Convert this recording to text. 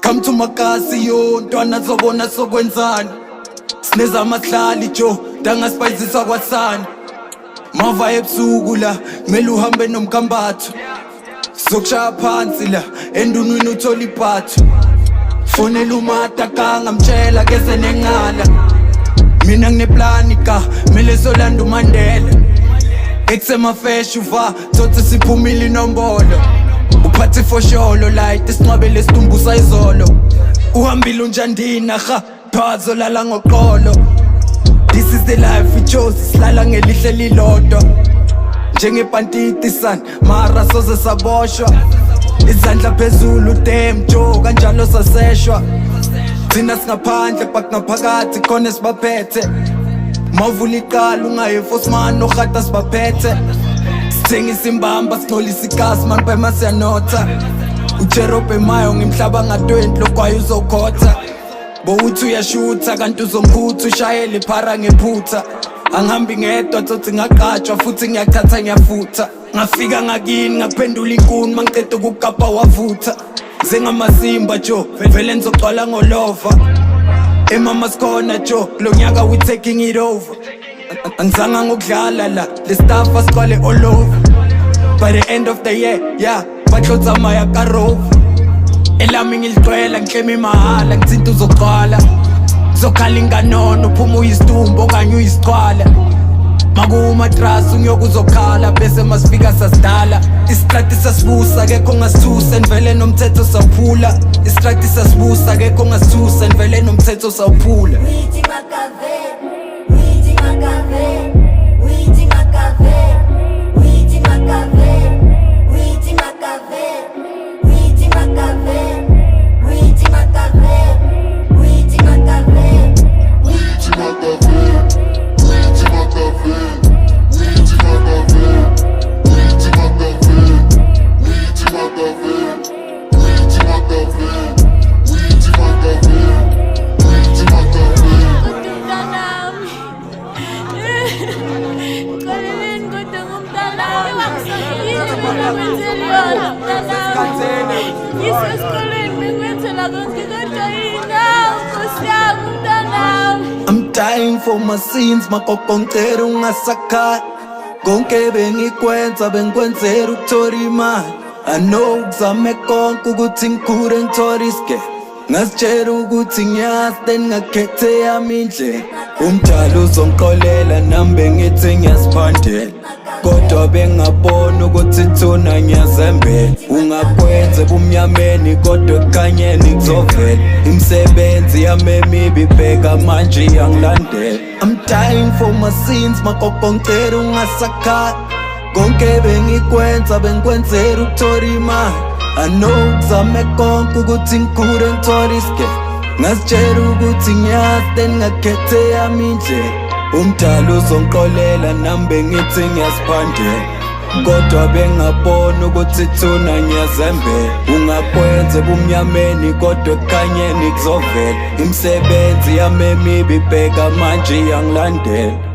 Come to makasi yo ntwana zobona sokwenzani Sineza amahlali jo danga sipayizisa kwasana Mava ebusuku la kumele uhambe nomkambatho Sokushaya phansi la endunwini uthola iphatho Fonela umata kanga mtshela kese nengala Mina ngineplani ka mele solanda uMandela Eksemafesh uva thothi siphumile inombolo Uphathi fosholo light isinqabele situmbusa izolo Uhambile unjandina ha phazo lala ngoqolo This is the life we chose silala ngelihle lilodwa Njengebhantiti san mara soze saboshwa Izandla phezulu damn Joe kanjalo saseshwa Thina singaphandle but ngaphakathi khona sibaphethe Mawuvula iqala ungayefosman nohata sibaphethe Sithengisa imbamba sinolisa ikasi man phema siyanotha Ujerobe mayo ngimhlaba nga-20 lokwayo uzokhotha Bowuthi uyashutha kanti uzomkhutha ushayele phara ngephutha Angihambi ngedwa thothi ngaqatshwa futhi ngiyathatha ngiyafutha Ngafika ngakini ngaphendula inkuni mangiceda ukukapa wavutha Zengamasimba jo vele nizogcwala ngolova Emama sikhona jo lo nyaka we taking it over Angizanga ngokudlala la le staff asiqale all over By the end of the year yeah bahlotsa maya karova Elami ngilixwela ngihlema imahala ngithinta uzogcwala Zokhala inganono uphuma uyisitumbu okanye uyisiqwala Makumatrasi unyoka uzokhala bese masifika sasidala Isitrati sasibusa kekho ngasithusa nivele nomthetho saphula Isitrati sasibusa kekho ngasithusa nivele nomthetho saphula I'm dying for my sins makokonkera ungasakhala Konke bengikwenza bengikwenzera ukuthola imali I know ukuzame konke ukuthi ngikhule ngithole iske Ngasitshela ukuthi ngiyazi then ngakhethe yami indlela Umdala uzongixolela nami bengithi ngiyaziphandela Kodwa bengabona ukuthi thuna ngiyazembela Ungakwenza bumnyameni kodwa ekhanyeni kuzovela Imisebenzi yami emibi bheka manje iyangilandela I'm dying for my sins makokonkera ungasakhala Konke bengikwenza bengikwenzera ukuthola imali I know ukuzame konke ukuthi ngikhule ngithole iske Ngasitshela ukuthi ngiyazi then ngakhethe yami indlela Umdala uzongixolela nami bengithi ngiyaziphandela Kodwa bengabona ukuthi thuna ngiyazembela Ungakwenza bumnyameni kodwa ekhanyeni kuzovela Imisebenzi yami emibi bheka manje iyangilandela